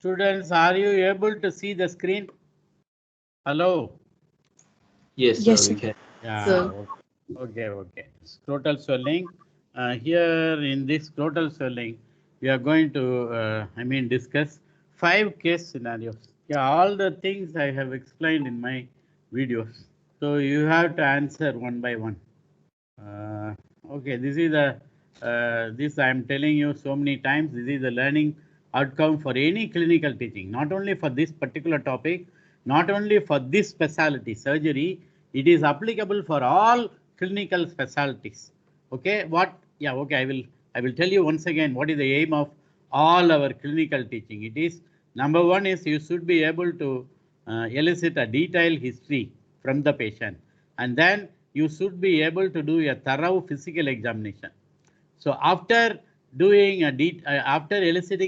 Students, are you able to see the screen? Hello? Yes, sir, Yes, we sir. can. Yeah, Sir. okay. Scrotal swelling. Here in this scrotal swelling, we are going to, discuss 5 case scenarios. Yeah, all the things I have explained in my videos. So you have to answer one by one. Uh, okay, this I am telling you so many times. This is the learning outcome for any clinical teaching, not only for this particular topic, not only for this specialty surgery. It is applicable for all clinical specialties. Okay, what? Yeah, okay. I will tell you once again what is the aim of all our clinical teaching. It is number one is you should be able to elicit a detailed history from the patient, and then you should be able to do a thorough physical examination. So after eliciting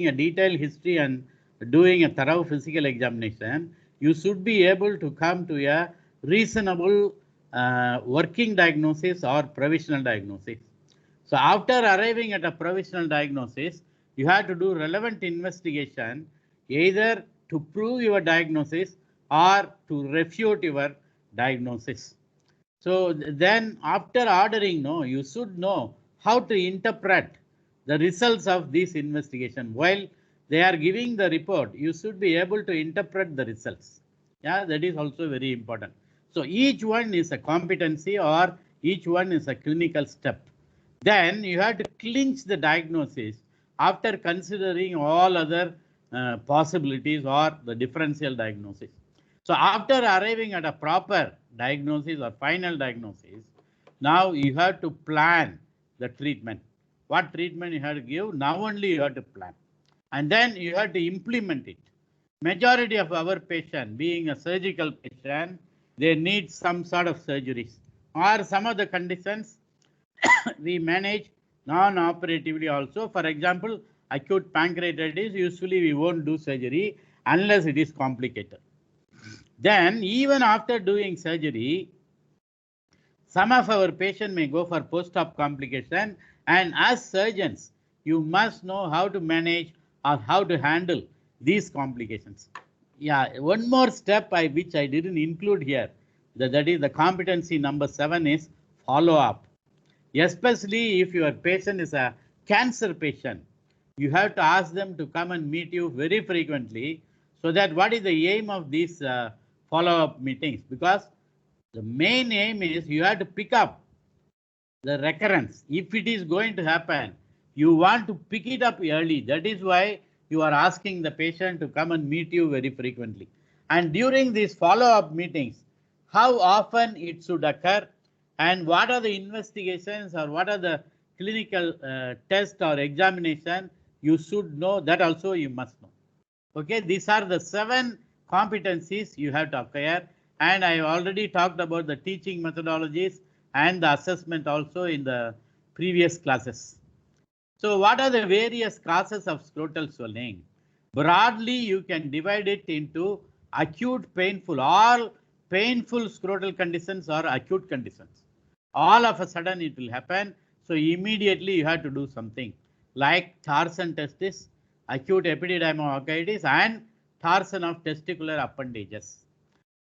a detailed history and doing a thorough physical examination, you should be able to come to a reasonable working diagnosis or provisional diagnosis. So after arriving at a provisional diagnosis, you have to do relevant investigation either to prove your diagnosis or to refute your diagnosis. So then after ordering, no, you should know how to interpret the results of this investigation. While they are giving the report, you should be able to interpret the results. Yeah, that is also very important. So each one is a competency or each one is a clinical step. Then you have to clinch the diagnosis after considering all other possibilities or the differential diagnosis. So after arriving at a proper diagnosis or final diagnosis, now you have to plan the treatment. What treatment you have to give, now only you have to plan. And then you have to implement it. Majority of our patient, being a surgical patient, they need some sort of surgeries. Or some of the conditions we manage non-operatively also. For example, acute pancreatitis, usually we won't do surgery unless it is complicated. Then even after doing surgery, some of our patient may go for post-op complication, and as surgeons, you must know how to manage or how to handle these complications. Yeah, one more step which I didn't include here, that is the competency number 7 is follow-up. Especially if your patient is a cancer patient, you have to ask them to come and meet you very frequently. So that what is the aim of these follow-up meetings? Because the main aim is you have to pick up the recurrence. If it is going to happen, you want to pick it up early. That is why you are asking the patient to come and meet you very frequently. And during these follow-up meetings, how often it should occur, and what are the investigations or what are the clinical test or examination, you should know that also you must know. Okay, these are the 7 competencies you have to acquire, and I already talked about the teaching methodologies and the assessment also in the previous classes. So what are the various causes of scrotal swelling? Broadly, you can divide it into acute painful. All painful scrotal conditions are acute conditions. All of a sudden it will happen. So immediately you have to do something like torsion testis, acute epididymoarthritis, and torsion of testicular appendages.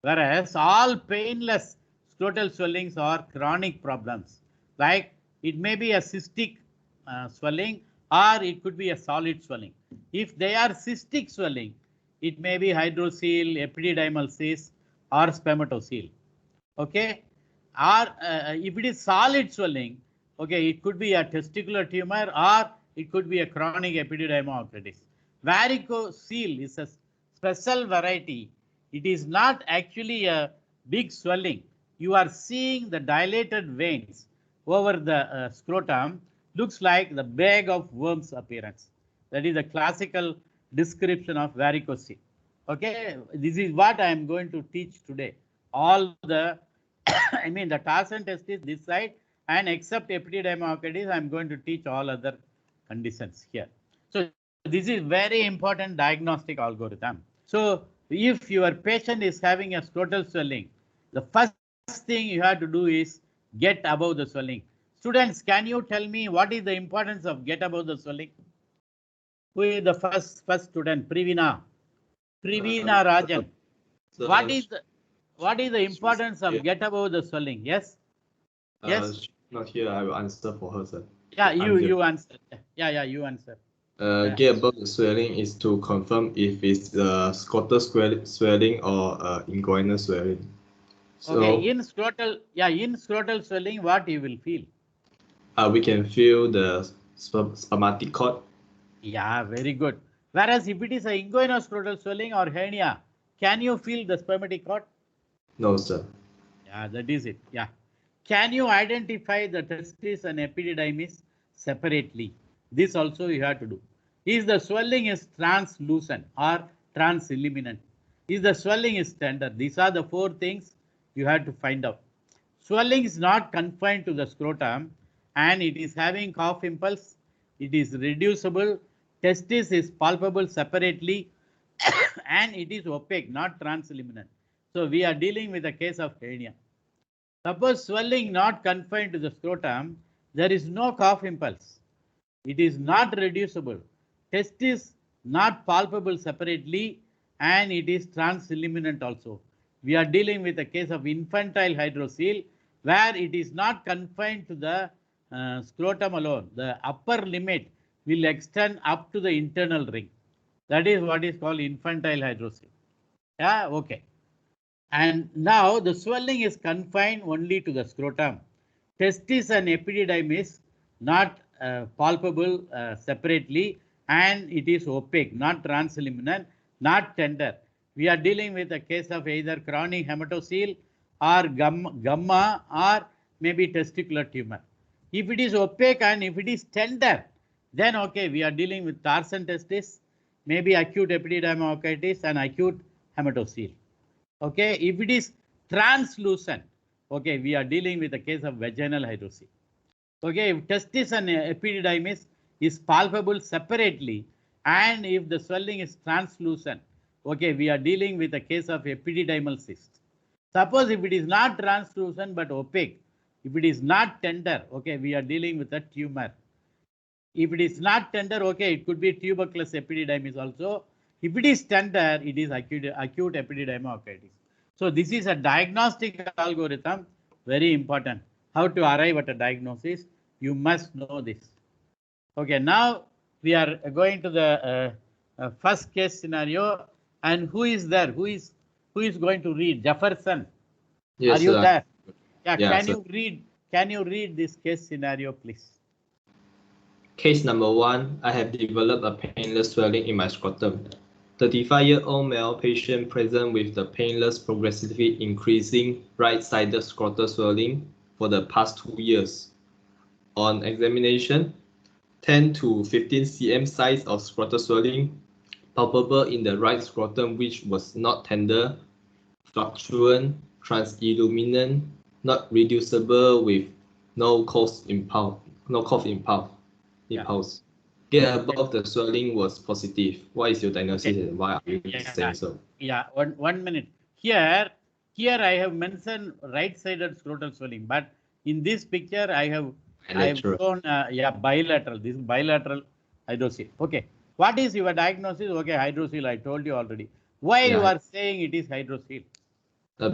Whereas all painless scrotal swellings are chronic problems, like it may be a cystic swelling or it could be a solid swelling. If they are cystic swelling, it may be hydrocele, epididymal cyst, or spermatocele. Okay, or if it is solid swelling, okay, it could be a testicular tumor or it could be a chronic epididymoarthritis. Varicocele is a special variety. It is not actually a big swelling. You are seeing the dilated veins over the scrotum, looks like the bag of worms appearance. That is a classical description of varicocele. Okay, this is what I am going to teach today. All the the torsion test is this side, and except epididymoarthritis, I am going to teach all other conditions here. So this is very important diagnostic algorithm. So if your patient is having a scrotal swelling, the first thing you have to do is get above the swelling. Students, can you tell me what is the importance of get above the swelling? Who is the first student? Privina. Privina Rajan. So, What is the importance of get above the swelling? Yes. Yes. she's not here. I will answer for her, sir. Yeah, I'm here. you answer. Yeah, you answer. Get above the swelling is to confirm if it's scrotal swelling or inguinal swelling. So, Okay, in scrotal swelling, what you will feel? we can feel the spermatic cord. Yeah, very good. Whereas if it is a inguinal-scrotal swelling or hernia, can you feel the spermatic cord? No, sir. Yeah, that is it. Yeah. Can you identify the testis and epididymis separately? This also you have to do. Is the swelling is translucent or transilluminant? Is the swelling is tender? These are the 4 things you have to find out. Swelling is not confined to the scrotum and it is having cough impulse. It is reducible. Testis is palpable separately and it is opaque, not transilluminant. So we are dealing with a case of hernia. Suppose swelling not confined to the scrotum, there is no cough impulse. It is not reducible. Testis not palpable separately and it is transilluminant also. We are dealing with a case of infantile hydrocele where it is not confined to the scrotum alone. The upper limit will extend up to the internal ring. That is what is called infantile hydrocele. Yeah, okay. And now the swelling is confined only to the scrotum. Testis and epididymis not palpable separately and it is opaque, not transilluminant, not tender. We are dealing with a case of either chronic hematocele or gamma or maybe testicular tumor. If it is opaque and if it is tender, then okay, we are dealing with tarsen testis, maybe acute epididymoitis and acute hematocele. Okay, if it is translucent, okay, we are dealing with a case of vaginal hydrocele. Okay, if testis and epididymis is palpable separately and if the swelling is translucent, okay, we are dealing with a case of epididymal cyst. Suppose if it is not translucent but opaque, if it is not tender, okay, we are dealing with a tumor. If it is not tender, okay, it could be tuberculous epididymis also. If it is tender, it is acute epididymoitis. So this is a diagnostic algorithm, very important. How to arrive at a diagnosis, you must know this. Okay, now we are going to the first case scenario, and who is there? Who is going to read? Jefferson, Yes, are you sir. there? Yeah, Yeah, can sir. you read? Can you read this case scenario, please? Case number 1, I have developed a painless swelling in my scrotum. 35-year-old male patient present with the painless progressively increasing right-sided scrotal swelling for the past 2 years. On examination, 10 to 15 cm size of scrotal swelling palpable in the right scrotum which was not tender, fluctuant, transilluminant, not reducible with no cough impulse. Get above the swelling was positive. What is your diagnosis and why are you saying so? Yeah, one minute. Here I have mentioned right-sided scrotal swelling, but in this picture I have shown bilateral. This is bilateral hydrocele. Okay, what is your diagnosis? Okay, hydrocele. I told you already. Why you are saying it is hydrocele?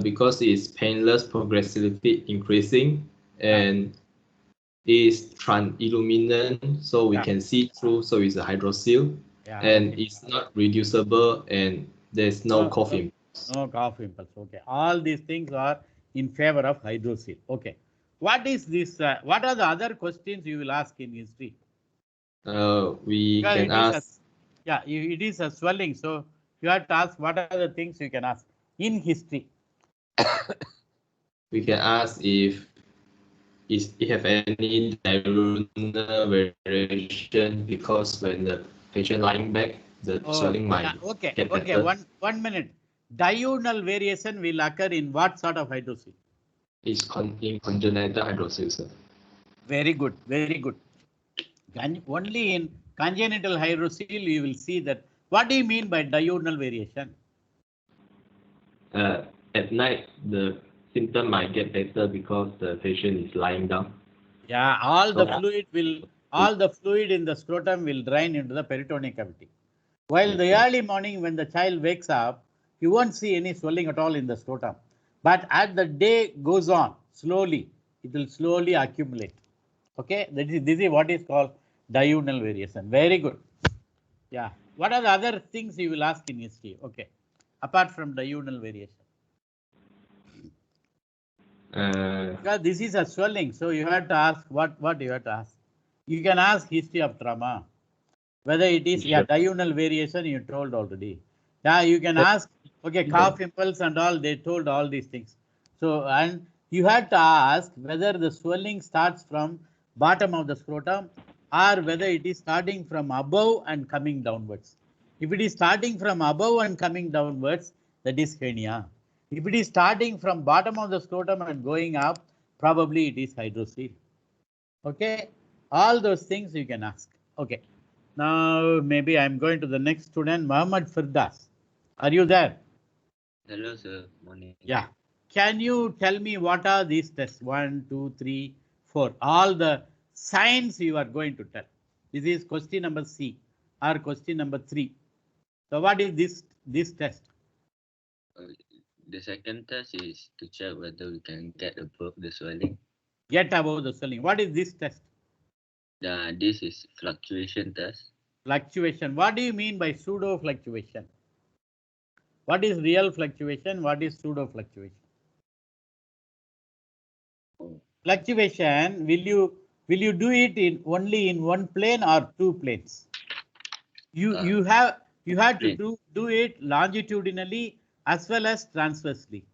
Because it is painless, progressively increasing, and is transilluminant, so we can see through, so it's a hydrocele, and it's not reducible, and there's no cough impulse. No cough impulse. Okay, all these things are in favor of hydrocele. Okay, what is this? What are the other questions you will ask in history? We can ask. It is a swelling, so you have to ask what are the things you can ask in history. We can ask if it have any diurnal variation, because when the patient lying back, the swelling might get better. One minute. Diurnal variation will occur in what sort of hydrocele? It's in congenital hydrocele, sir. Very good, very good. Only in congenital hydrocele you will see that. What do you mean by diurnal variation? At night, the symptom might get better because the patient is lying down. Yeah, all the fluid in the scrotum will drain into the peritoneal cavity. While the early morning when the child wakes up, you won't see any swelling at all in the scrotum. But as the day goes on, slowly, it will slowly accumulate. Okay, this is what is called diurnal variation. Very good. Yeah. What are the other things you will ask in history? Okay, apart from diurnal variation. Because this is a swelling, so you have to ask what you have to ask. You can ask history of trauma. Whether it is diurnal variation, you told already. Yeah, you can ask. Okay, cough impulse and all, they told all these things. So, and you have to ask whether the swelling starts from bottom of the scrotum or whether it is starting from above and coming downwards. If it is starting from above and coming downwards, that is hernia. If it is starting from bottom of the scrotum and going up, probably it is hydrocele. Okay, all those things you can ask. Okay. Now, maybe I'm going to the next student, Muhammad Firdas. Are you there? Hello, sir. Morning. Yeah. Can you tell me what are these tests? 1, 2, 3, 4. All the signs you are going to tell. This is question number C or question number 3. So, what is this test? The second test is to check whether we can get above the swelling. Get above the swelling. What is this test? This is fluctuation test. Fluctuation. What do you mean by pseudo fluctuation? What is real fluctuation? What is pseudo fluctuation? Fluctuation, will you do it in only in one plane or two planes? You have to do it longitudinally as well as transversely.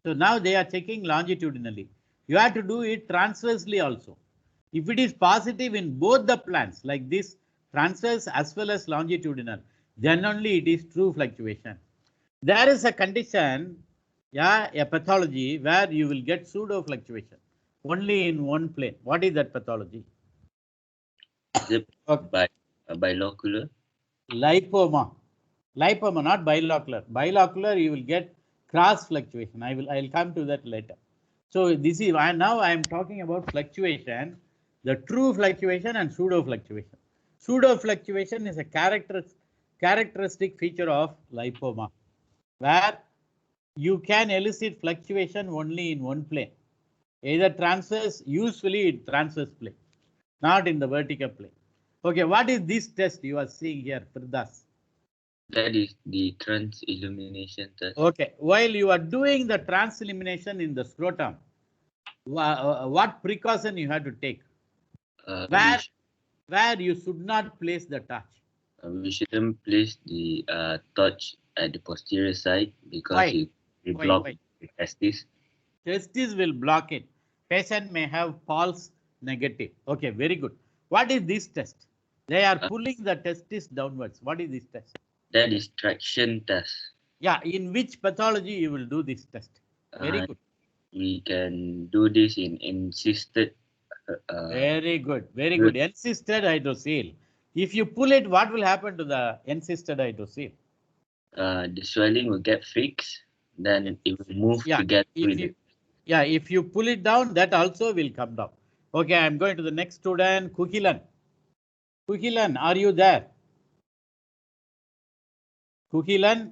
So now they are checking longitudinally. You have to do it transversely also. If it is positive in both the planes like this, transverse as well as longitudinal, then only it is true fluctuation. There is a condition, yeah, a pathology where you will get pseudo fluctuation only in one plane. What is that pathology? Is it bilocular? Lipoma. Lipoma, not bilocular. Bilocular, you will get cross fluctuation. I will come to that later. So this is now I am talking about fluctuation, the true fluctuation and pseudo fluctuation. Pseudo fluctuation is a characteristic feature of lipoma, where you can elicit fluctuation only in one plane, either transverse, usually transverse plane, not in the vertical plane. Okay, what is this test you are seeing here, Firdas? That is the transillumination test. Okay, while you are doing the transillumination in the scrotum, what precaution you have to take? Where you should not place the torch? We shouldn't place the torch at the posterior side because it will block the testis. Testis will block it. Patient may have false negative. Okay, very good. What is this test? They are pulling the testis downwards. What is this test? That is traction test. Yeah, in which pathology you will do this test? Very good. We can do this in encysted. Very good, very good. Encysted hydrocele. If you pull it, what will happen to the encysted hydrocele? The swelling will get fixed, then it will move together with it. Yeah, if you pull it down, that also will come down. Okay, I'm going to the next student, Kukilan. Kukilan, are you there? Kukilan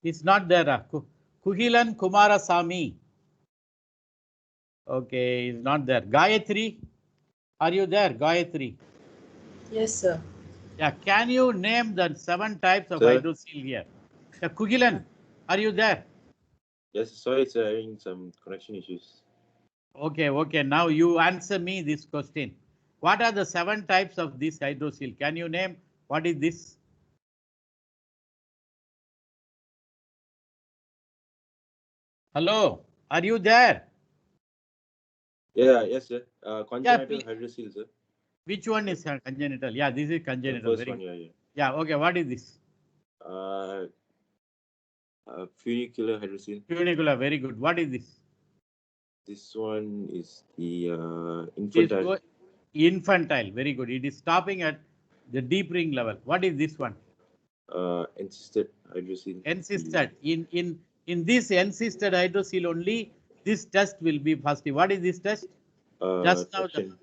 is not there. Kukilan Kumarasamy. Okay, is not there. Gayatri, are you there, Gayatri? Yes, sir. Yeah, can you name the 7 types of hydrocele here? Yeah, Kukilan, are you there? Yes, sorry, it's having some connection issues. Okay, okay. Now you answer me this question. What are the 7 types of this hydrocele? Can you name what is this? Hello, are you there? Yeah, yes, sir. Congenital hydrocele, sir. Which one is congenital? Yeah, this is congenital. The first one, yeah. Yeah, okay. What is this? Funicular hydrocele. Funicular, very good. What is this? This one is the infantile. Infantile, very good. It is stopping at the deep ring level. What is this one? Encysted hydrocele. Encysted. In this encysted hydrocele only, this test will be positive. What is this test? Just now the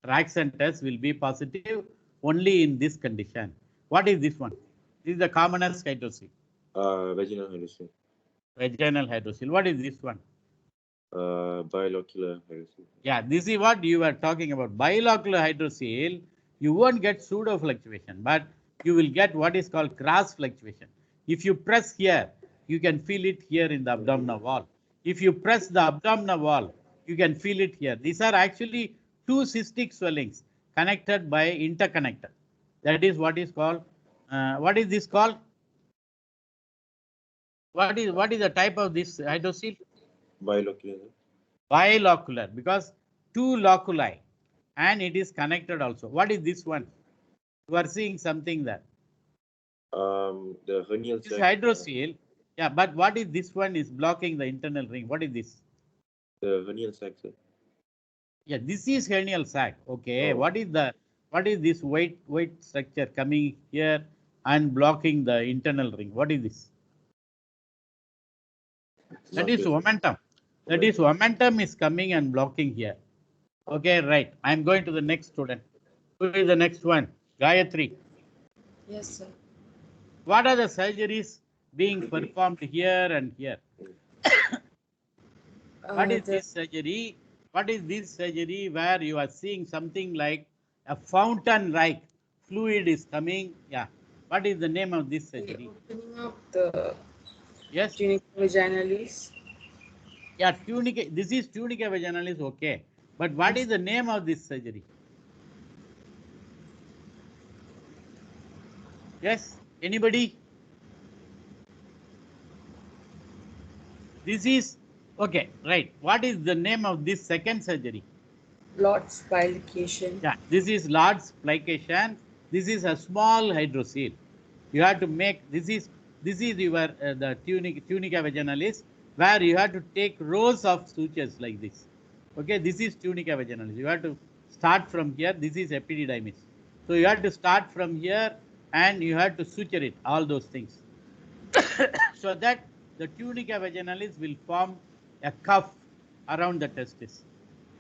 traction test will be positive only in this condition. What is this one? This is the commonest hydrocele. Vaginal hydrocele. Vaginal hydrocele. What is this one? Bilocular hydrocele. Yeah, this is what you were talking about. Bilocular hydrocele, you won't get pseudo fluctuation, but you will get what is called cross fluctuation. If you press here, you can feel it here in the abdominal wall. If you press the abdominal wall, you can feel it here. These are actually two cystic swellings connected by interconnector. That is what is called, what is this called? What is the type of this hydrocele? Bilocular. Bilocular, because two loculi and it is connected also. What is this one? You are seeing something there. The hernial This is sac. hydrocele. Yeah, but what is this one is blocking the internal ring? What is this? The hernial sac, sir. Yeah, this is hernial sac. Okay, Oh. what is this white structure coming here and blocking the internal ring? What is this? That is omentum. That is omentum is coming and blocking here. Okay, right. I am going to the next student. Who is the next one? Gayatri. Yes, sir. What are the surgeries being performed here and here? What is this surgery? What is this surgery where you are seeing something like a fountain-like fluid is coming? Yeah. What is the name of this surgery? Opening up the Yes. tunica vaginalis. Yeah, tunica. This is tunica vaginalis. Okay. But what is the name of this surgery? Yes. Anybody? This is okay. Right. What is the name of this second surgery? Lord's plication. Yeah, this is Lord's plication. This is a small hydrocele. You have to make this is your the tunica vaginalis, where you have to take rows of sutures like this. Okay, this is tunica vaginalis. You have to start from here. This is epididymis. So you have to start from here and you have to suture it. All those things, so that the tunica vaginalis will form a cuff around the testis.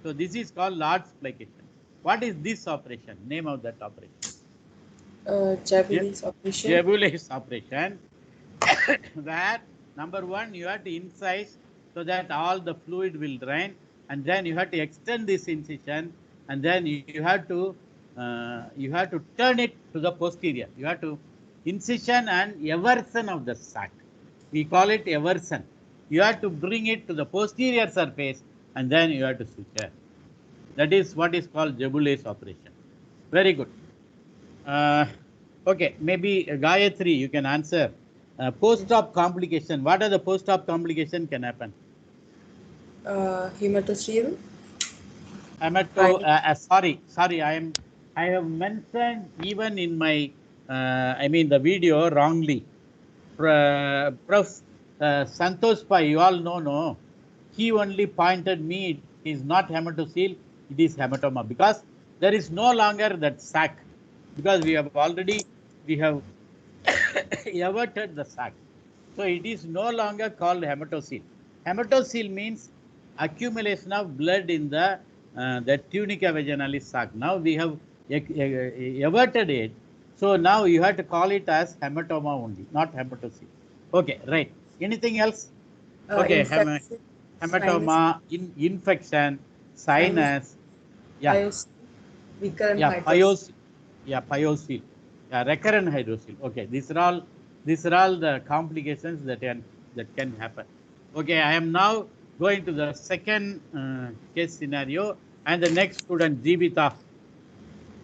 So this is called Lord's plication. What is this operation? Name of that operation? Jabelis operation. Jabelis operation, where number one, you have to incise so that all the fluid will drain, and then you have to extend this incision, and then you have to turn it to the posterior. You have to incision and eversion of the sac. We call it eversion. You have to bring it to the posterior surface, and then you have to suture. That is what is called Jabelis operation. Very good. Okay, maybe Gayatri, you can answer. Post-op complication. What are the post-op complication can happen? Hematocele. Sorry. I have mentioned even in my, the video wrongly. Prof. Santosh Pai, you all know, no? He only pointed me, it is not hematocele, it is hematoma, because there is no longer that sac, because we have averted the sac. So it is no longer called hematocele. Hematocele means accumulation of blood in the tunica vaginalis sac. Now we have averted it. So now you have to call it as hematoma only, not hematocele. Okay, right. Anything else? Okay, hematoma, infection, sinus, yeah, recurrent pyocele, recurrent hydrocele. Okay, these are all the complications that can happen. Okay, I am now going to the second case scenario, and the next student, Jeevitha.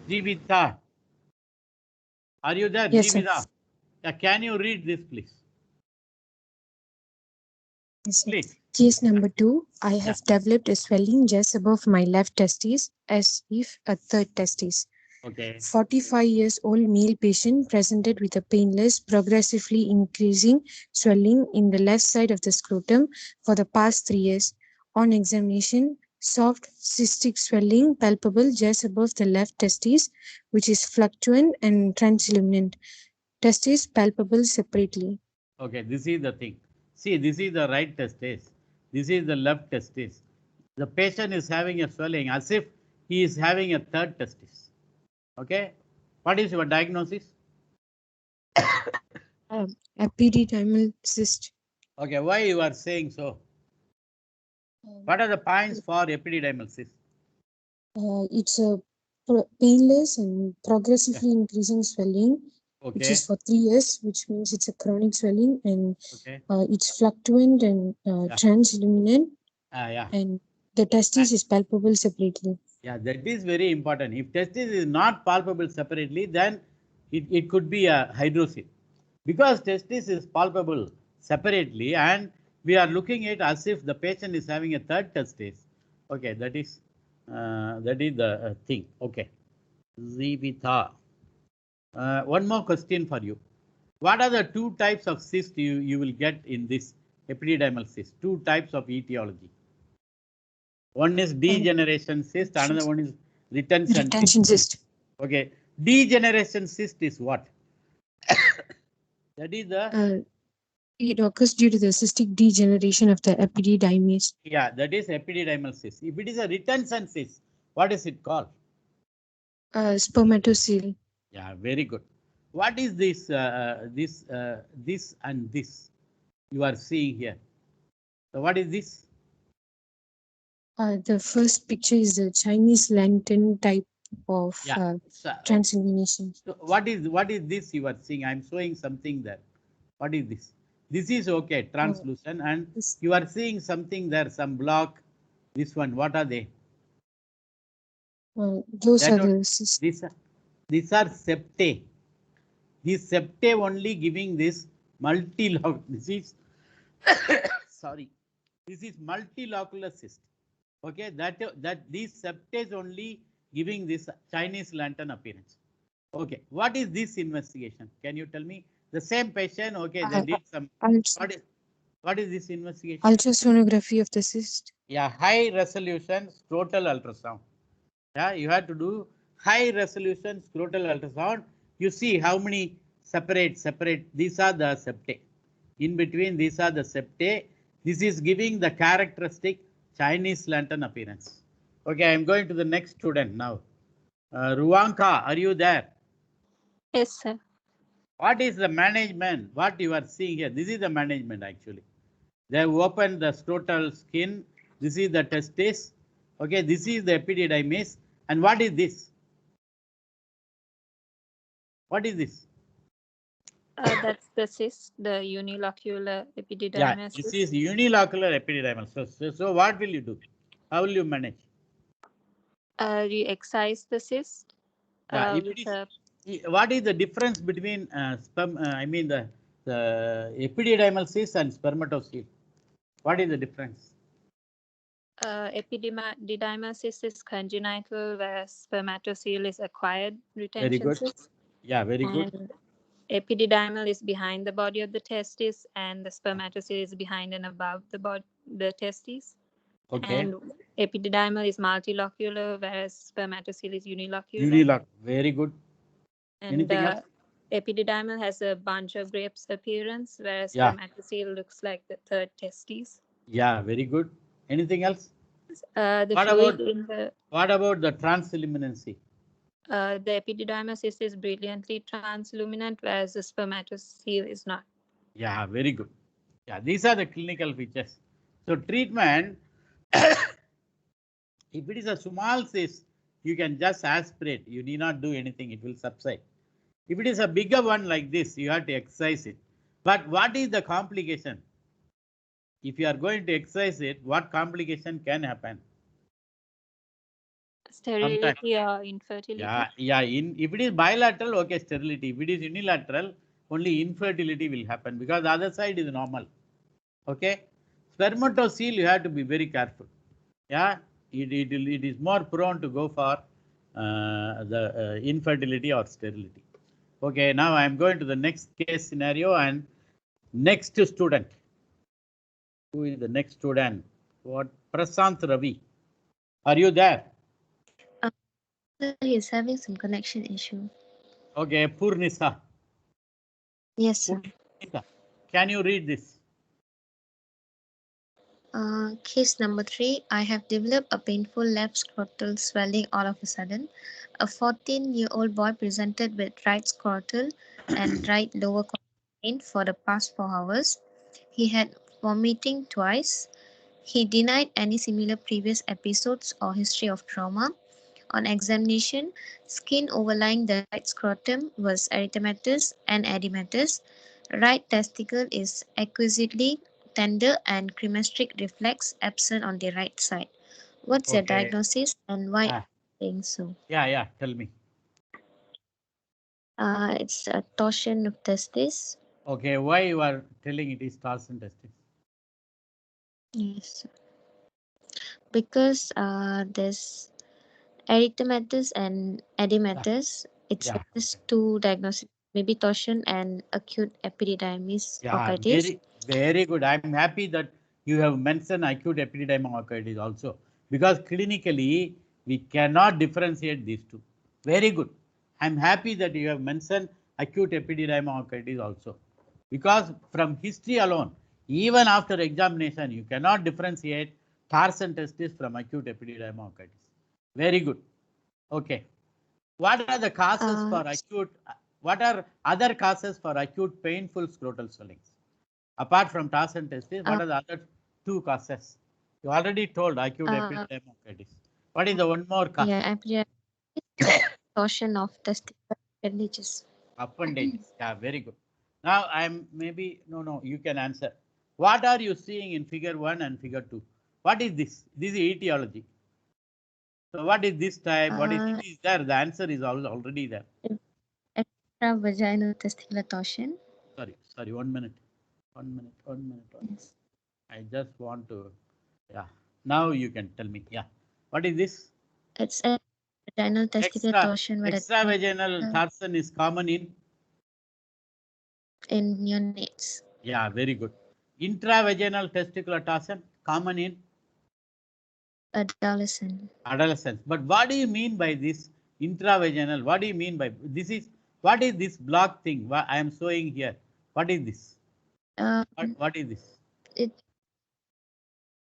Jeevitha, are you there? Yes, Jeevitha? sir. Yeah, can you read this, please? Yes, sir. Please. Case number 2. I have developed a swelling just above my left testis, as if a third testis. Okay. 45 years old male patient presented with a painless, progressively increasing swelling in the left side of the scrotum for the past 3 years. On examination, soft cystic swelling palpable just above the left testis, which is fluctuant and transilluminant. Testis palpable separately. Okay, this is the thing. See, this is the right testis. This is the left testis. The patient is having a swelling as if he is having a third testis. Okay. What is your diagnosis? Epididymal cyst. Okay, why you are saying so? What are the points for epididymal cyst? It's a painless and progressively increasing swelling, which Okay, is for 3 years, which means it's a chronic swelling, and okay, it's fluctuant and Yeah. transluminant, yeah. and the testis is palpable separately. Yeah, that is very important. If testis is not palpable separately, then it could be a hydrocele. Because testis is palpable separately and we are looking at as if the patient is having a third testis. Okay, that is the thing. Okay. Zivita. One more question for you. What are the two types of cyst you will get in this epididymal cyst? Two types of etiology. One is degeneration cyst, another one is retention cyst. Retention cyst. Okay, degeneration cyst is what? That is the It occurs due to the cystic degeneration of the epididymis. yeah, that is epididymal cyst. If it is a retention cyst, what is it called? Spermatocele. Yeah, very good. What is this? This and this you are seeing here. So what is this? The first picture is the Chinese lantern type of Yeah. transillumination. So what is this you are seeing? I'm showing something there. What is this? This is okay, translucent, and you are seeing something there, some block. This one, what are they? Those are the cysts. These are septae. These septae only giving this multilocular. This is sorry. This is multilocular cyst. Okay, that these septae only giving this Chinese lantern appearance. Okay, what is this investigation? Can you tell me? The same patient, okay, they did some. What is this investigation? Ultrasonography of the cyst. Yeah, high resolution scrotal ultrasound. Yeah, you have to do high resolution scrotal ultrasound. You see how many separate. These are the septae. In between, these are the septae. This is giving the characteristic Chinese lantern appearance. Okay, I am going to the next student now. Ruanka, are you there? Yes, sir. What is the management? What you are seeing here? This is the management actually. They have opened the scrotal skin. This is the testis. Okay, this is the epididymis. And what is this? What is this? That's the cyst, the unilocular epididymal Yeah, cyst. this is unilocular epididymal. So what will you do? How will you manage? You excise the cyst. What is the difference between the epididymal cyst and spermatocele? What is the difference? Epididymal cyst is congenital, whereas spermatocele is acquired retention Very good. cyst. Yeah, very good. And epididymal is behind the body of the testis, and the spermatocele is behind and above the testes. Okay. And epididymal is multilocular, whereas spermatocele is unilocular. Unilocular. Very good. And Anything else? Epididymal has a bunch of grapes appearance, whereas Yeah. spermatocele looks like the third testes. Yeah, very good. Anything else? What about the transilluminancy? The epididymal cyst is brilliantly transluminant, whereas the spermatocele is not. Yeah, very good. Yeah, these are the clinical features. So treatment, if it is a small cyst, you can just aspirate. You need not do anything. It will subside. If it is a bigger one like this, you have to excise it. But what is the complication? If you are going to excise it, what complication can happen? Sterility or infertility? Yeah. If it is bilateral, okay, sterility. If it is unilateral, only infertility will happen because the other side is normal. Okay. Spermatocele, you have to be very careful. Yeah. It is more prone to go for the infertility or sterility. Okay. Now I am going to the next case scenario and next student. Who is the next student? What? Prasant Ravi. Are you there? He is having some connection issue. Okay, Purnisa. Yes, sir. Purnisa, can you read this? Case number 3. I have developed a painful left scrotal swelling all of a sudden. A 14-year-old boy presented with right scrotal and right lower pain for the past 4 hours. He had vomiting twice. He denied any similar previous episodes or history of trauma. On examination, skin overlying the right scrotum was erythematous and edematous. Right testicle is exquisitely tender and cremasteric reflex absent on the right side. What's your Okay. diagnosis and why are Ah, you saying so? yeah, tell me. It's a torsion of testis. Okay, why you are telling it is torsion testis? Yes, because there's erythematous and Yeah, edematous. It's yeah, just two diagnoses, maybe torsion and acute epididymis yeah, orchitis. very good. I'm happy that you have mentioned acute epididymocarditis also, because clinically we cannot differentiate these two. Very good. I'm happy that you have mentioned acute epididymocarditis also, because from history alone, even after examination, you cannot differentiate torsion testis from acute epididymocarditis. Very good. Okay. What are the causes for acute? What are other causes for acute painful scrotal swellings? Apart from torsion testis, what are the other two causes? You already told acute epididymocarditis. What is the one more cause? Yeah, epididymis, torsion of testicular appendages. Appendages. Yeah, very good. Now I'm maybe no. You can answer. What are you seeing in figure 1 and figure 2? What is this? This is etiology. So what is this type? What is it is there? The answer is already there. Extravaginal testicular torsion. Sorry. 1 minute. 1 minute. 1 minute. Yes. I just want to. Yeah. Now you can tell me. Yeah. What is this? It's a vaginal testicular torsion where Extravaginal torsion is common in neonates. Yeah, very good. Intravaginal testicular torsion common in adolescents. But what do you mean by this intravaginal? What do you mean by this? Is what is this block thing? What I am showing here? What is this? What is this?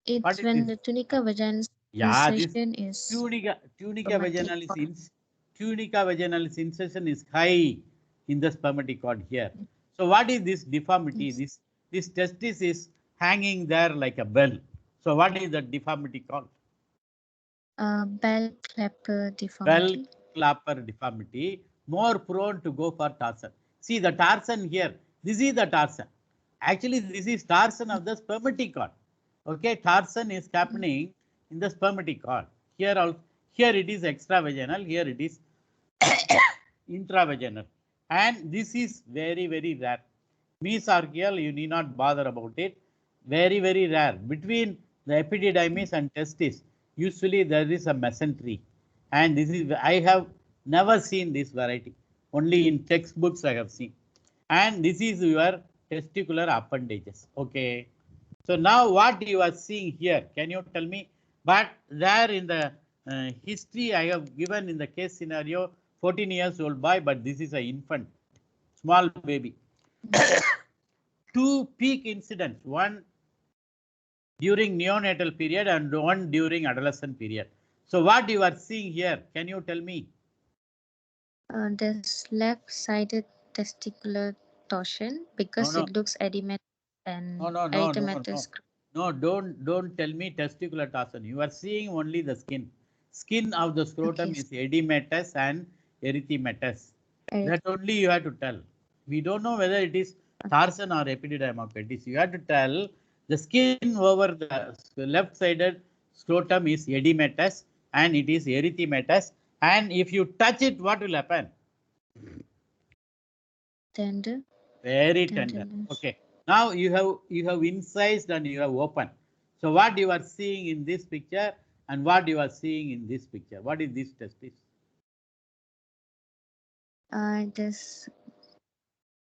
It's when the tunica vaginalis insertion is tunica vaginalis insertion is high in the spermatic cord here. So what is this deformity? Yes. This testis is hanging there like a bell. So what is the deformity called? Bell clapper Bell deformity. clapper deformity, more prone to go for torsion. See the torsion here. This is the torsion. Actually, this is torsion of the spermatic cord. Okay, torsion is happening in the spermatic cord. Here it is extravaginal. Here it is intravaginal, and this is very rare. Mesorchial, you need not bother about it. Very rare. Between the epididymis and testis, usually there is a mesentery, and this is I have never seen this variety. Only in textbooks I have seen, and this is your testicular appendages. Okay. So now what you are seeing here, can you tell me? But there in the history I have given in the case scenario, 14 years old boy, but this is an infant, small baby. Two peak incidents, one during neonatal period and one during adolescent period. So what you are seeing here, can you tell me? This left-sided testicular torsion because it looks edematous and erythematous. No, don't tell me testicular torsion. You are seeing only the skin. Skin of the scrotum is edematous and erythematous. That only you have to tell. We don't know whether it is torsion or epididymocarditis. You have to tell the skin over the left-sided scrotum is edematous and it is erythematous. And if you touch it, what will happen? Tender. Very tender. Okay. Now you have incised and you have opened. So what you are seeing in this picture and what you are seeing in this picture? What is this testis? This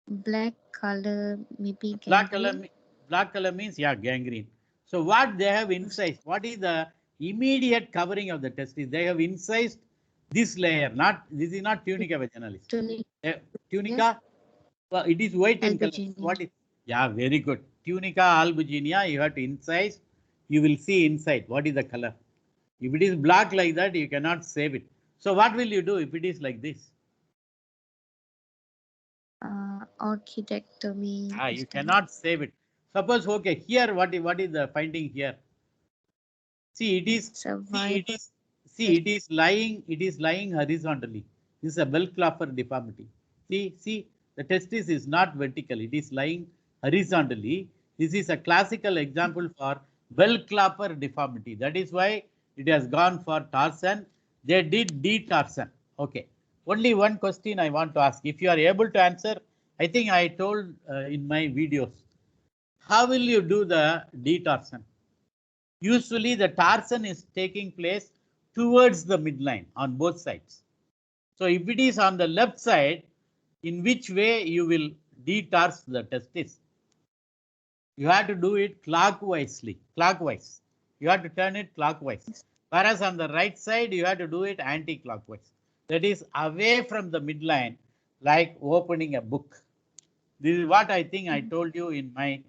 black color, maybe Black gangrene. color means gangrene. So what they have incised? What is the immediate covering of the testis? They have incised this layer. This is not tunica vaginalis. Tunica. Well, it is white in color. What is? Yeah, very good. Tunica albuginea, you have to incise. You will see inside. What is the color? If it is black like that, you cannot save it. So what will you do if it is like this? orchidectomy. You cannot save it. Suppose, okay, here what is the finding here? See, it is it is lying horizontally. This is a Bell-Klopfer deformity. See, the testis is not vertical, it is lying horizontally. This is a classical example for Bell-Klopfer deformity. That is why it has gone for torsion. They did detorsion. Okay. Only one question I want to ask. If you are able to answer, I think I told in my videos. How will you do the detorsion? Usually the torsion is taking place towards the midline on both sides. So if it is on the left side, in which way you will detorse the testis? You have to do it clockwise. You have to turn it clockwise. Whereas on the right side, you have to do it anti-clockwise. That is away from the midline, like opening a book. This is what I think I told you in my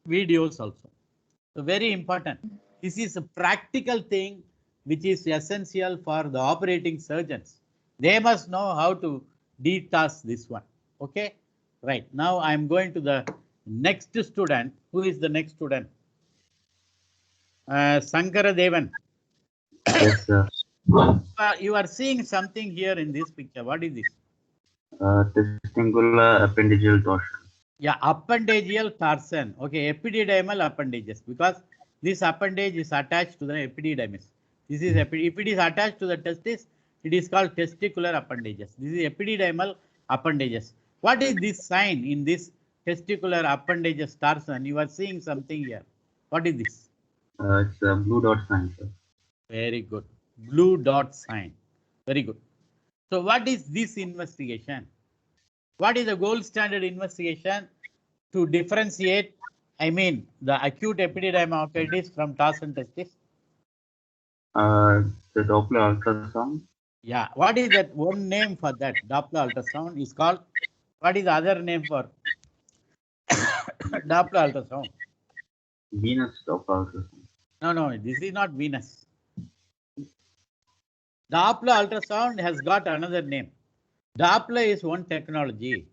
videos also. So very important. This is a practical thing which is essential for the operating surgeons. They must know how to detorse this one. Okay, right. Now I am going to the next student. Who is the next student? Sankara Devan. Yes, sir. You are seeing something here in this picture. What is this? Testicular appendageal torsion. Yeah, appendageal torsion. Okay, epididymal appendages, because this appendage is attached to the epididymis. This is if it is attached to the testis, it is called testicular appendages. This is epididymal appendages. What is this sign in this testicular appendages torsion? You are seeing something here. What is this? It's a blue dot sign, sir. Very good. Blue dot sign. Very good. So what is this investigation? What is the gold standard investigation to differentiate, I mean, the acute epididymoitis from torsion testis? The Doppler ultrasound. Yeah. What is that one name for that? Doppler ultrasound is called. What is the other name for Doppler ultrasound? Venous Doppler ultrasound. No, this is not venous. Doppler ultrasound has got another name. Doppler is one technology.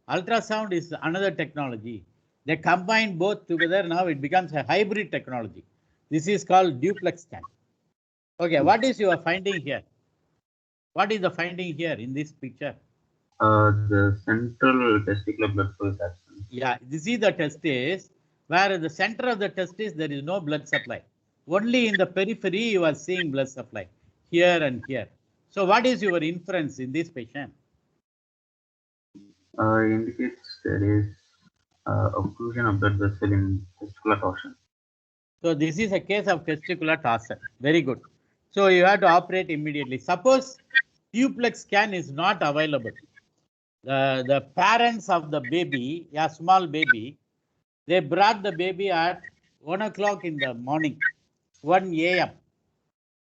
Ultrasound is another technology. They combine both together. Now it becomes a hybrid technology. This is called duplex scan. Okay, what is your finding here? What is the finding here in this picture? The central testicular blood flow is absent. Yeah, this is the testis, where at the center of the testis there is no blood supply. Only in the periphery you are seeing blood supply, here and here. So what is your inference in this patient? Indicates there is occlusion of blood vessel in testicular torsion. So this is a case of testicular torsion. Very good. So you have to operate immediately. Suppose duplex scan is not available. The parents of the baby, a small baby, they brought the baby at 1 o'clock in the morning, 1 a.m.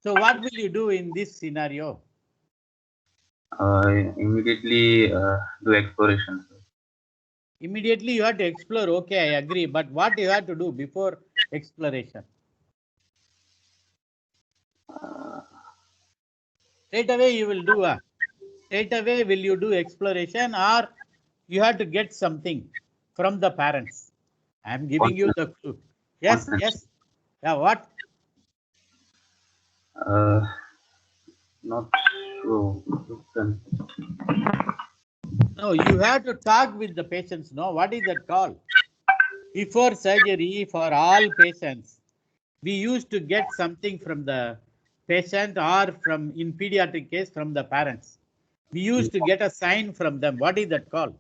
So what will you do in this scenario? Immediately do exploration, sir. Immediately you have to explore. Okay, I agree. But what you have to do before exploration? Straight away you will do a. Straight away will you do exploration, or you have to get something from the parents? I am giving you the clue. Yes, yes. Yeah, what? Not sure. No, you have to talk with the patients. No, what is that called? Before surgery, for all patients, we used to get something from the patient, or from, in pediatric case, from the parents. We used to get a sign from them. What is that called?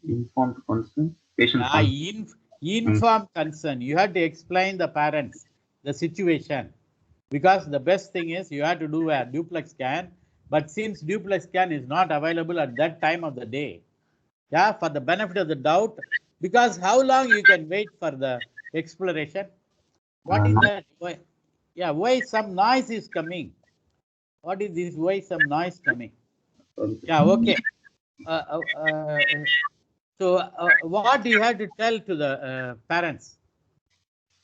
Informed consent. Patient consent. Informed consent. You have to explain the parents the situation, because the best thing is you have to do a duplex scan. But since duplex scan is not available at that time of the day, yeah, for the benefit of the doubt, because how long you can wait for the exploration? What is that? Why? Yeah, why some noise is coming? What is this? Why some noise coming? Yeah, okay. So what do you have to tell to the parents?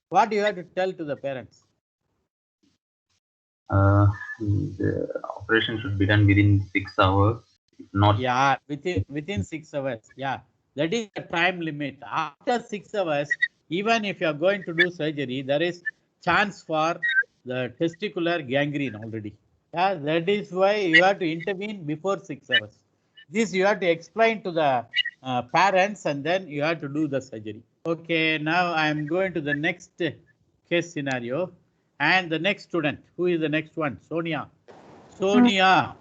What do you have to tell to the parents? The operation should be done within 6 hours Not Yeah, within 6 hours. Yeah, that is the time limit. After 6 hours, even if you are going to do surgery, there is chance for the testicular gangrene already. Yeah, that is why you have to intervene before 6 hours. This you have to explain to the parents, and then you have to do the surgery. Okay, now I am going to the next case scenario, and the next student. Who is the next one? Sonia. Sonia,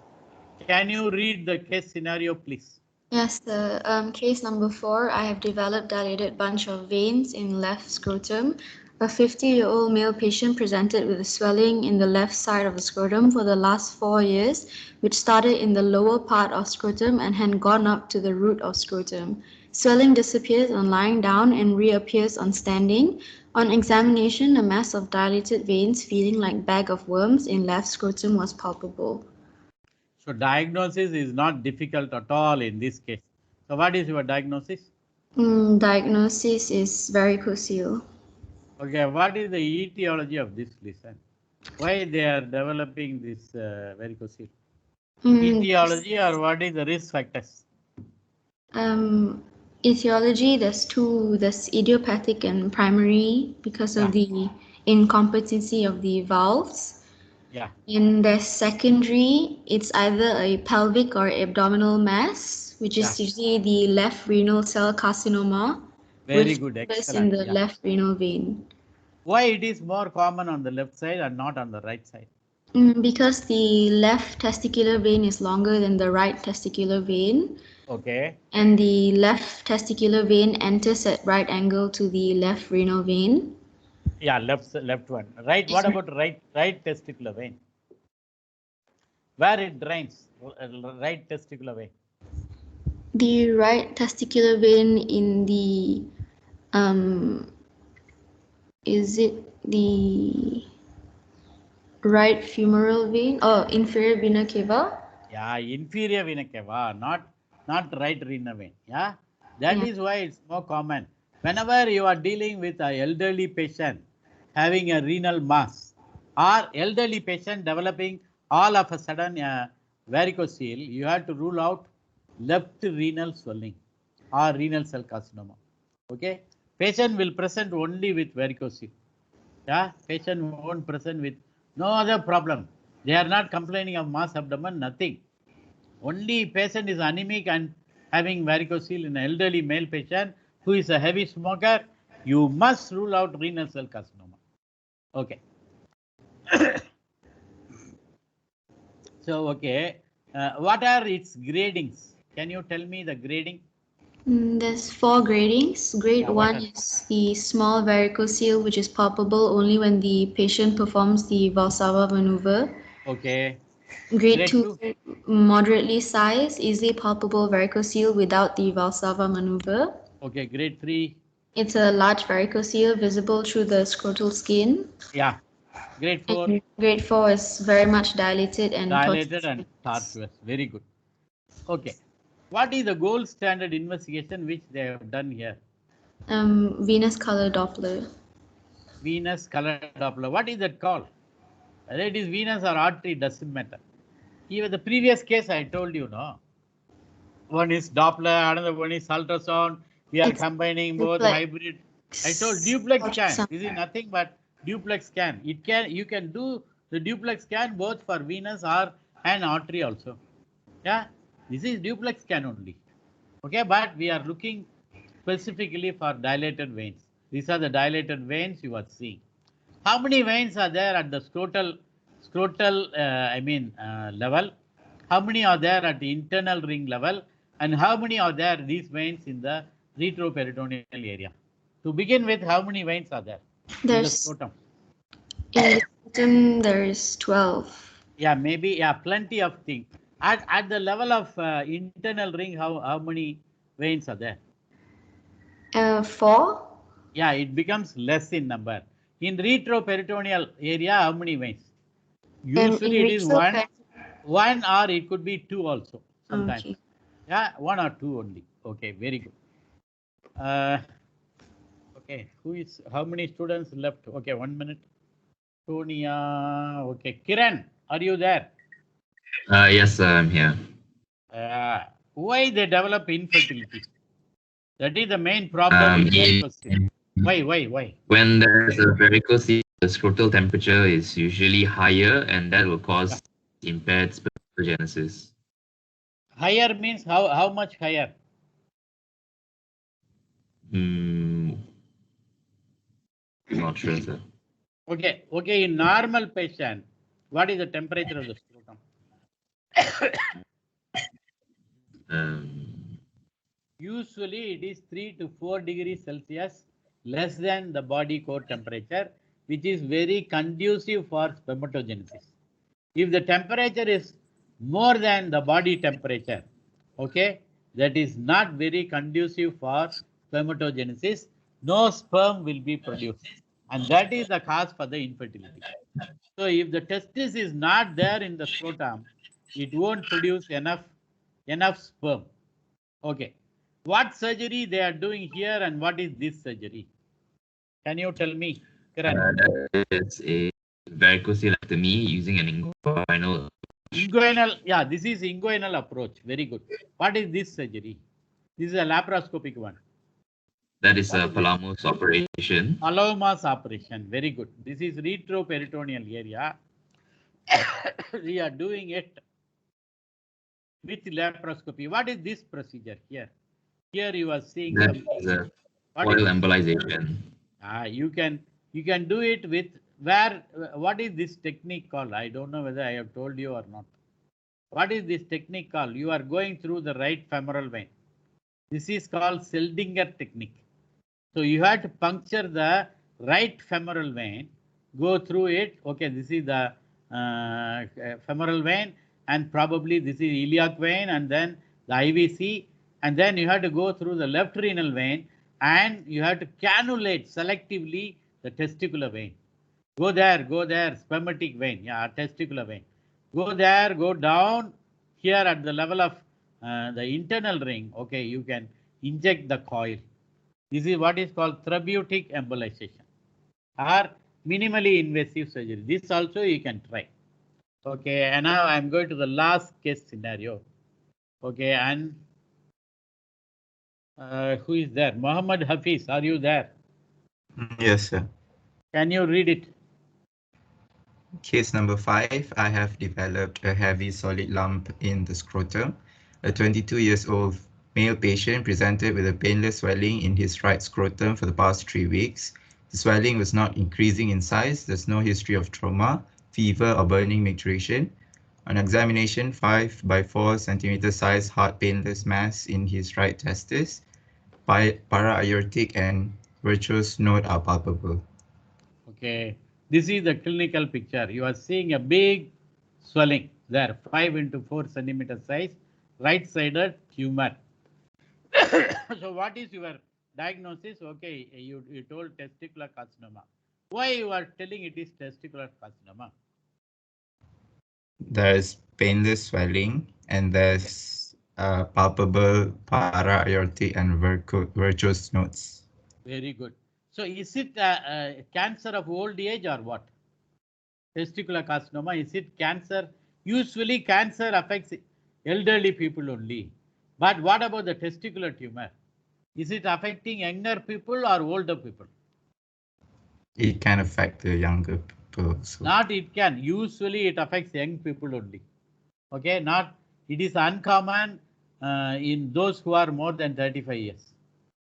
can you read the case scenario, please? Yes, the case number 4, I have developed dilated bunch of veins in left scrotum. A 50-year-old male patient presented with swelling in the left side of the scrotum for the last 4 years, which started in the lower part of scrotum and had gone up to the root of scrotum. Swelling disappears on lying down and reappears on standing. On examination, a mass of dilated veins feeling like bag of worms in left scrotum was palpable. So diagnosis is not difficult at all in this case. So what is your diagnosis? Diagnosis is varicocele. Okay, what is the etiology of this lesion? Why they are developing this varicocele? Etiology, or what is the risk factors? Etiology, there's idiopathic and primary because of the incompetency of the valves. Yeah. And there's secondary, it's either a pelvic or abdominal mass, which is usually the left renal cell carcinoma. Very good, in excellent. the left renal vein. Why it is more common on the left side and not on the right side? Because the left testicular vein is longer than the right testicular vein. Okay. And the left testicular vein enters at right angle to the left renal vein. Yeah, left one. Right. What about right testicular vein? Where it drains? Right testicular vein. The right testicular vein in the is it the right femoral vein or inferior vena cava? Yeah, inferior vena cava, not right renal vein. Yeah, that is why it's more common. Whenever you are dealing with an elderly patient having a renal mass, or elderly patient developing all of a sudden varicocele, you have to rule out left renal swelling or renal cell carcinoma. Okay, patient will present only with varicocele. Yeah, patient won't present with no other problem. They are not complaining of mass abdomen, nothing. Only patient is anemic and having varicocele in an elderly male patient who is a heavy smoker. You must rule out renal cell carcinoma. Okay. So, okay, what are its gradings? Can you tell me the grading? There's 4 gradings. Grade 1 is the small varicocele, which is palpable only when the patient performs the Valsalva maneuver. Okay. Grade 2, moderately sized, easily palpable varicocele without the Valsalva maneuver. Okay, grade 3. It's a large varicocele visible through the scrotal skin. Yeah. Grade 4. And grade 4 is very much dilated and tortuous. Very good. Okay. What is the gold standard investigation which they have done here? Venous color Doppler. Venous color Doppler. What is that called? Whether it is venous or artery doesn't matter. Even the previous case I told you, no? One is Doppler, another one is ultrasound. We are combining both hybrid. I told duplex scan. This is nothing but duplex scan. You can do the duplex scan both for venous or and artery also. Yeah, this is duplex scan only. Okay, but we are looking specifically for dilated veins. These are the dilated veins you are seeing. How many veins are there at the scrotal level? How many are there at the internal ring level? And how many are there, these veins, in the retroperitoneal area? To begin with, how many veins are there in the scrotum? In the scrotum, there is 12. Yeah, maybe, yeah, plenty of things. At the level of internal ring, how many veins are there? 4. Yeah, it becomes less in number. In retroperitoneal area, how many veins? Usually it is one or it could be 2 also sometimes. Okay. Yeah, 1 or 2 only. Okay, very good. Okay, how many students left? Okay, 1 minute. Sonia. Okay, Kiran, are you there? Yes, I'm here. Why they develop infertility? That is the main problem with that question. Why? When there's a varicocele, the scrotal temperature is usually higher, and that will cause impaired spermatogenesis. Higher means how much higher? Not sure, sir. Okay. In normal patient, what is the temperature of the scrotum? Usually it is 3 to 4 degrees Celsius less than the body core temperature, which is very conducive for spermatogenesis. If the temperature is more than the body temperature, okay, that is not very conducive for spermatogenesis. No sperm will be produced, and that is the cause for the infertility. So if the testis is not there in the scrotum, it won't produce enough sperm. Okay. What surgery they are doing here, and what is this surgery? Can you tell me, Kiran? That is a varicocelectomy using an inguinal. Yeah, this is inguinal approach. Very good. What is this surgery? This is a laparoscopic one. That is a Palamas operation. Palamas operation. Very good. This is retroperitoneal area. We are doing it with laparoscopy. What is this procedure here? Here you are seeing that is a oil embolization. You can do it with what is this technique called? I don't know whether I have told you or not. What is this technique called? You are going through the right femoral vein. This is called Seldinger technique. So you have to puncture the right femoral vein, go through it. Okay, this is the femoral vein, and probably this is iliac vein, and then the IVC, and then you have to go through the left renal vein, and you have to cannulate selectively the testicular vein. Go there, spermatic vein, yeah, testicular vein. Go there, go down here at the level of the internal ring. Okay, you can inject the coil. This is what is called therapeutic embolization or minimally invasive surgery. This also you can try. Okay, and now I'm going to the last case scenario. Okay, and who is there? Muhammad Hafiz, are you there? Yes, sir. Can you read it? Case number 5, I have developed a heavy solid lump in the scrotum. A 22-year-old male patient presented with a painless swelling in his right scrotum for the past 3 weeks. The swelling was not increasing in size. There's no history of trauma, fever, or burning micturition. On examination, 5 by 4 centimeter size hard painless mass in his right testis. Para-aortic and virtuous node are palpable. Okay, this is the clinical picture. You are seeing a big swelling there, 5 into 4 centimeter size, right-sided tumor. So what is your diagnosis? Okay, you told testicular carcinoma. Why you are telling it is testicular carcinoma? There is painless swelling, and there's palpable para-aortic and virtuous nodes. Very good. So is it cancer of old age or what? Testicular carcinoma, is it cancer? Usually cancer affects elderly people only. But what about the testicular tumor? Is it affecting younger people or older people? It can affect the younger people. So. Not it can. Usually it affects young people only. Okay, not it is uncommon in those who are more than 35 years.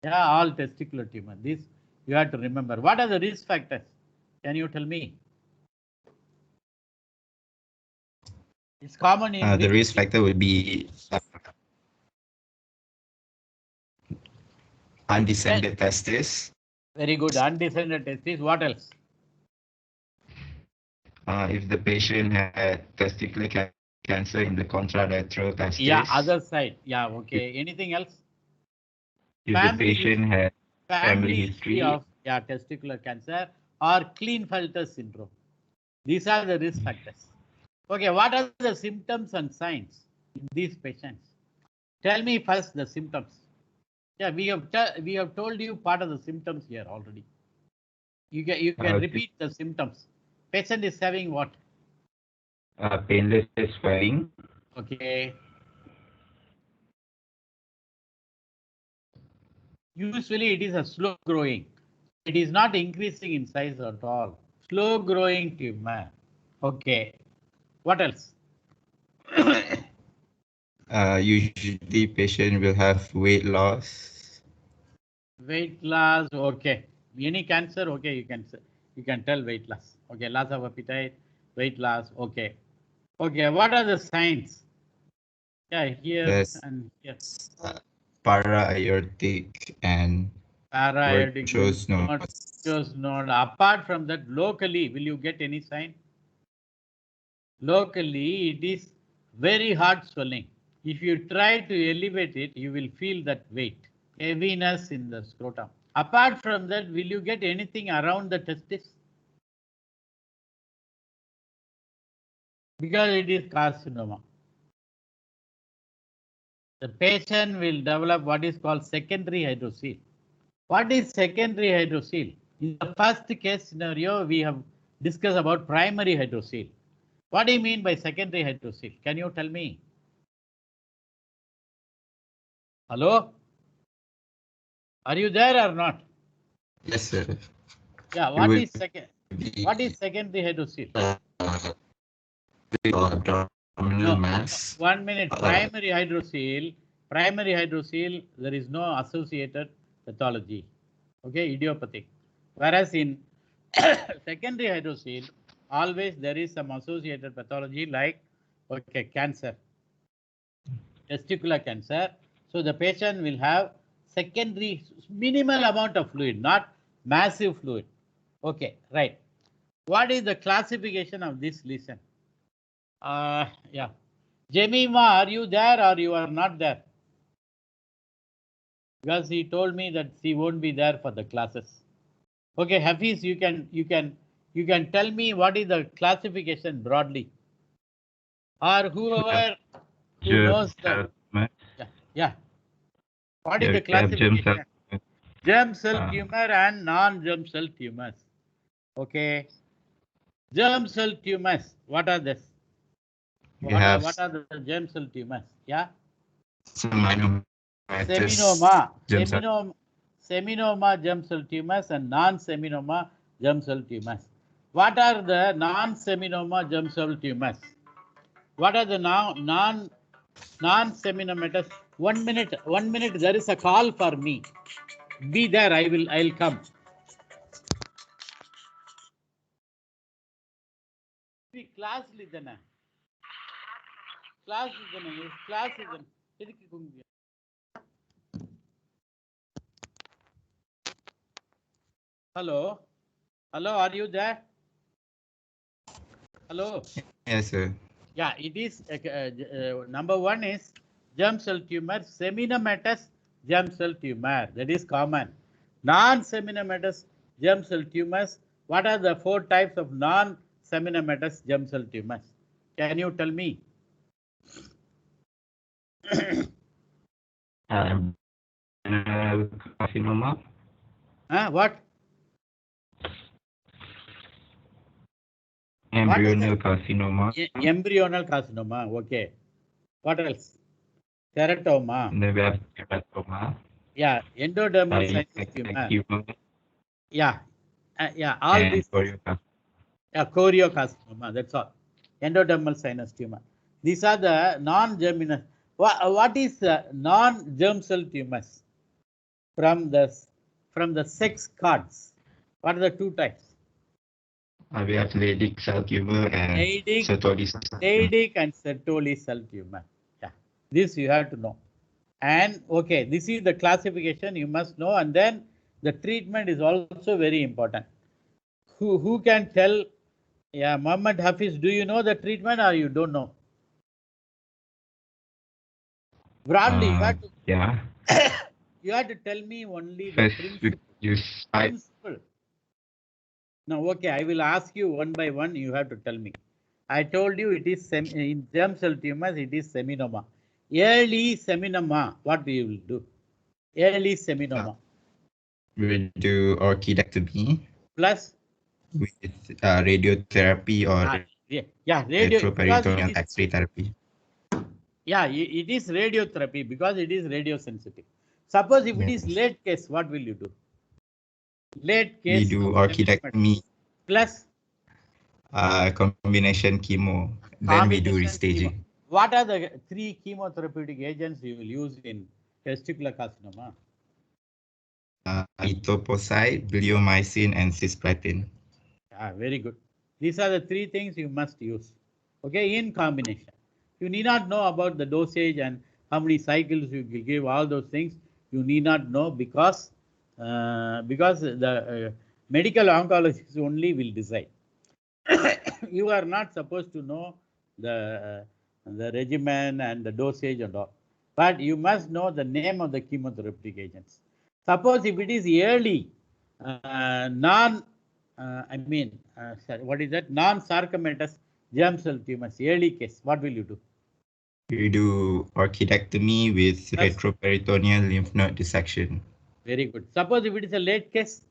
Yeah, all testicular tumor. This you have to remember. What are the risk factors? Can you tell me? It's common in the risk factor would be undescended testis. Very good. Undescended testis. What else? If the patient had testicular cancer in the contralateral testis. Yeah, other side. Yeah, okay. Anything else? If the patient had family history of testicular cancer or Klinefelter syndrome. These are the risk factors. Okay, what are the symptoms and signs in these patients? Tell me first the symptoms. Yeah, we have told you part of the symptoms here already. You can repeat the symptoms. Patient is having what? Painless swelling. Okay. Usually it is a slow growing. It is not increasing in size at all. Slow growing tumor. Okay. What else? Usually patient will have weight loss. Weight loss, okay. Any cancer, okay, you can tell weight loss. Okay, loss of appetite, weight loss, okay. Okay, what are the signs? Yeah, here Yes. and here. Para-aortic and Para-aortic virtuous node. virtuous node. Apart from that, locally, will you get any sign? Locally, it is very hard swelling. If you try to elevate it, you will feel that weight, heaviness in the scrotum. Apart from that, will you get anything around the testis? Because it is carcinoma. The patient will develop what is called secondary hydrocele. What is secondary hydrocele? In the first case scenario, we have discussed about primary hydrocele. What do you mean by secondary hydrocele? Can you tell me? Hello? Are you there or not? Yes, sir. Yeah, what is secondary hydrocele? Abdominal mass. 1 minute. Primary hydrocele, there is no associated pathology. Okay, idiopathic. Whereas in secondary hydrocele, always there is some associated pathology like, okay, cancer, testicular cancer. So the patient will have secondary minimal amount of fluid, not massive fluid. Okay, right. What is the classification of this lesion? Yeah. Jemima, are you there or you are not there? Because he told me that he won't be there for the classes. Okay, Hafiz, you can tell me what is the classification broadly, or whoever who knows the yeah. What is the classification? Germ cell tumor and non-germ cell tumors. Okay. Germ cell tumors. What are this? What are the germ cell tumors? Yeah. Seminoma germ cell tumors and non-seminoma germ cell tumors. What are the non-seminoma germ cell tumors? What are the non-seminomatous? 1 minute, 1 minute. There is a call for me. Be there. I'll come. Class lidana. Class lidana. Class lidana. Hello. Hello, are you there? Hello. Yes, sir. Yeah, it is number 1 is germ cell tumor, seminomatous germ cell tumor. That is common. Non-seminomatous germ cell tumors. What are the 4 types of non-seminomatous germ cell tumors? Can you tell me? Carcinoma. What? Embryonal carcinoma. Embryonal carcinoma. Okay. What else? Teratoma. Teratoma. Yeah. Endodermal sinus tumor. Yeah. Yeah. All and these. Choriocarcinoma. That's all. Endodermal sinus tumor. These are the non-germinal. What is non-germ cell tumors from the sex cards? What are the 2 types? We have Leydig cell tumor and Sertoli cell tumor. Leydig and Sertoli cell tumor. Yeah, this you have to know. And okay, this is the classification you must know, and then the treatment is also very important. Who can tell? Yeah, Muhammad Hafiz, do you know the treatment or you don't know? Broadly, you have to tell me only the principle. No, okay, I will ask you one by one. You have to tell me. I told you it is in germ cell tumors, it is seminoma. Early seminoma, what we will do? Early seminoma. We will do orchidectomy. Plus? With radiotherapy or retroperitoneal X-ray therapy. Yeah, it is radiotherapy because it is radiosensitive. Suppose if it is Yes. late case, what will you do? Late We case do seminal orchidectomy, plus combination chemo. Then we do combination chemo. restaging. What are the 3 chemotherapeutic agents you will use in testicular carcinoma? Etoposide, bleomycin, and cisplatin. Very good. These are the 3 things you must use. Okay, in combination. You need not know about the dosage and how many cycles you will give, all those things. You need not know because the medical oncologist only will decide. You are not supposed to know the regimen and the dosage and all, but you must know the name of the chemotherapeutic agents. Suppose if it is early what is that? Non-sarcomatous germ cell tumors, early case, what will you do? We do orchidectomy with Yes. retroperitoneal lymph node dissection. Very good. Suppose if it is a late case?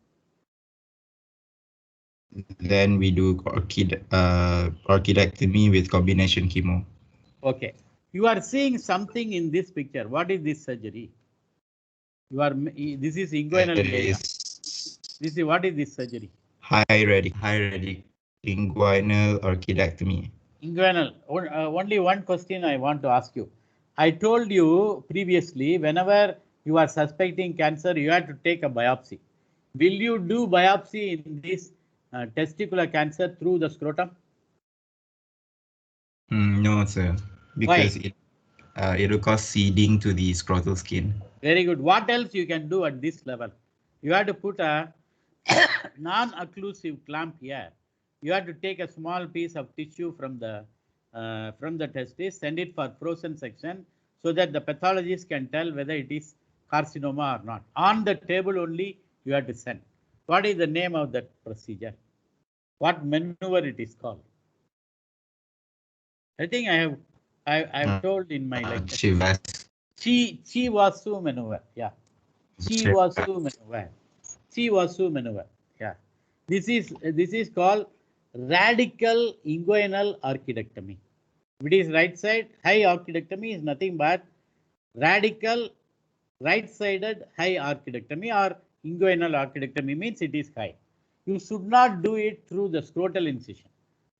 Then we do orchidectomy with combination chemo. Okay. You are seeing something in this picture. What is this surgery? This is inguinal glioma. This is what is this surgery? High radical inguinal orchidectomy. Inguinal. Only one question I want to ask you. I told you previously, whenever you are suspecting cancer, you have to take a biopsy. Will you do biopsy in this testicular cancer through the scrotum? No, sir. Because it will cause seeding to the scrotal skin. Very good. What else you can do at this level? You have to put a non-occlusive clamp here. You have to take a small piece of tissue from the testis, send it for frozen section, so that the pathologist can tell whether it is carcinoma or not. On the table only you have to send. What is the name of that procedure? What maneuver it is called? I think I have told in my lecture. Chiwasu maneuver. Yeah. Chiwasu maneuver. Chiwasu maneuver. Yeah. This is called radical inguinal orchidectomy. If it is right side, high orchidectomy is nothing but radical right-sided high orchidectomy, or inguinal orchidectomy means it is high. You should not do it through the scrotal incision.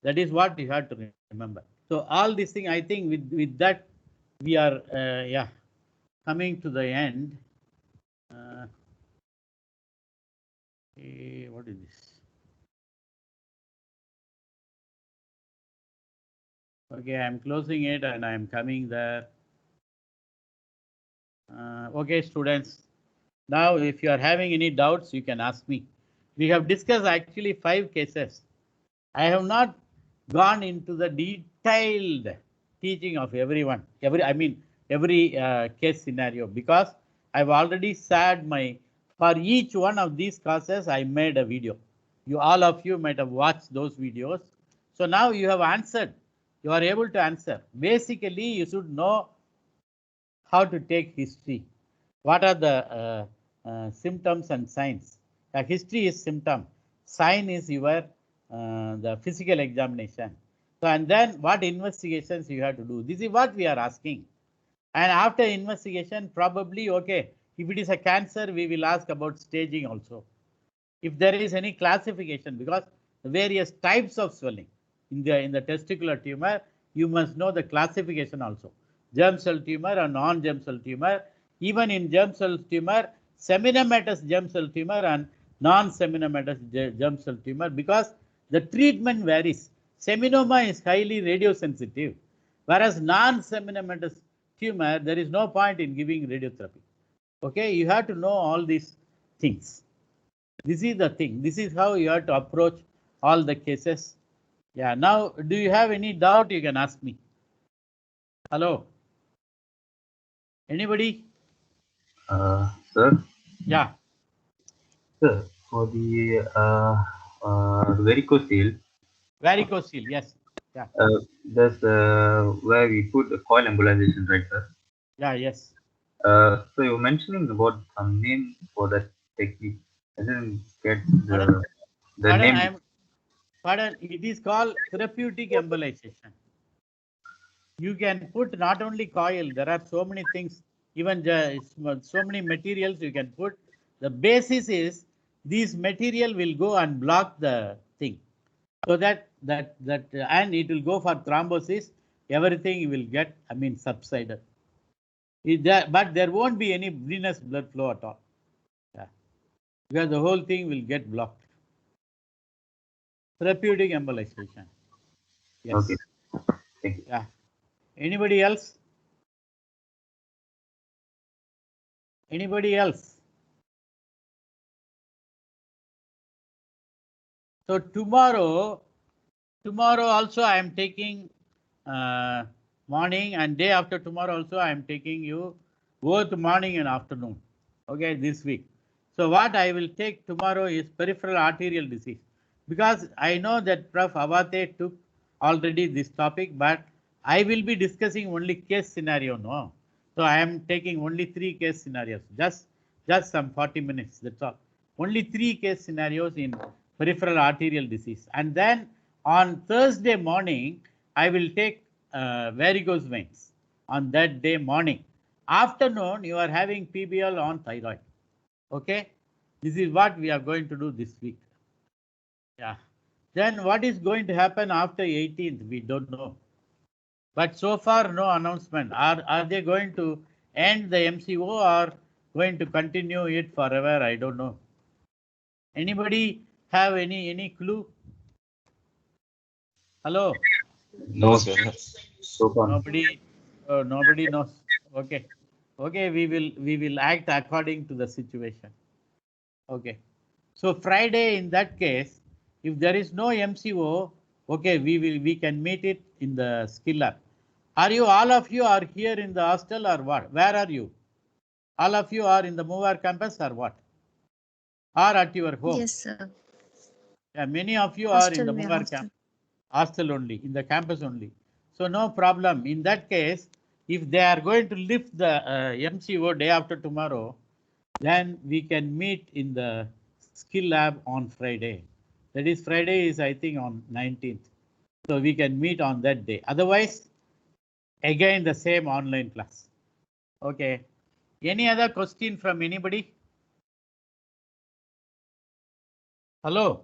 That is what you have to remember. So all these things, I think with that we are coming to the end. What is this? Okay, I'm closing it and I'm coming there. Okay, students. Now, if you are having any doubts, you can ask me. We have discussed actually 5 cases. I have not gone into the detailed teaching of everyone, every case scenario, because I've already said for each one of these causes, I made a video. All of you might have watched those videos. So now you have answered. You are able to answer. Basically, you should know how to take history. What are the symptoms and signs? The history is symptom. Sign is your the physical examination. So, and then what investigations you have to do? This is what we are asking. And after investigation, probably, okay, if it is a cancer, we will ask about staging also. If there is any classification, because the various types of swelling in the testicular tumor, you must know the classification also. Germ cell tumor or non-germ cell tumor. Even in germ cell tumor, seminomatous germ cell tumor and non-seminomatous germ cell tumor, because the treatment varies. Seminoma is highly radiosensitive, whereas non-seminomatous tumor, there is no point in giving radiotherapy. Okay, you have to know all these things. This is the thing. This is how you have to approach all the cases. Yeah, now, do you have any doubt? You can ask me. Hello? Anybody? Sir? Yeah. Sir, for the varicocele. Varicocele, yes. Yeah. That's where we put the coil embolization, right, sir? Yeah, yes. So you were mentioning about some name for that technique. I didn't get the name. Pardon, it is called therapeutic embolization. You can put not only coil, there are so many things even so many materials you can put. The basis is these material will go and block the thing, so that and it will go for thrombosis. Everything will get, I mean, subsided. But there won't be any venous blood flow at all. Yeah, because the whole thing will get blocked. Therapeutic embolization. Yes. Okay. Thank you. Yeah. Anybody else? Anybody else? So tomorrow also I am taking morning, and day after tomorrow also I am taking you both morning and afternoon. Okay, this week. So what I will take tomorrow is peripheral arterial disease, because I know that Prof. Avate took already this topic, but I will be discussing only case scenario, no. So I am taking only 3 case scenarios, just some 40 minutes, that's all. Only 3 case scenarios in peripheral arterial disease. And then on Thursday morning, I will take varicose veins on that day morning. Afternoon, you are having PBL on thyroid. Okay, this is what we are going to do this week. Yeah. Then what is going to happen after 18th? We don't know. But so far, no announcement. Are they going to end the MCO or going to continue it forever? I don't know. Anybody have any clue? Hello? No, sir. So far. Nobody knows. Okay. Okay, we will act according to the situation. Okay. So Friday, in that case, if there is no MCO, okay, we can meet it in the skill lab. Are you, all of you are here in the hostel or what? Where are you? All of you are in the Movar campus or what? Or at your home? Yes, sir. Yeah, many of you Hostel, are in the we are Movar hostel. campus. Hostel only, in the campus only. So no problem. In that case, if they are going to lift the MCO day after tomorrow, then we can meet in the skill lab on Friday. That is, Friday is, I think, on 19th. So we can meet on that day. Otherwise, again the same online class. Okay. Any other question from anybody? Hello?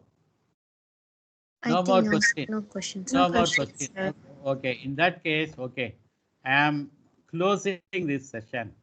No more questions. No questions. No more questions. Okay. In that case, okay, I am closing this session.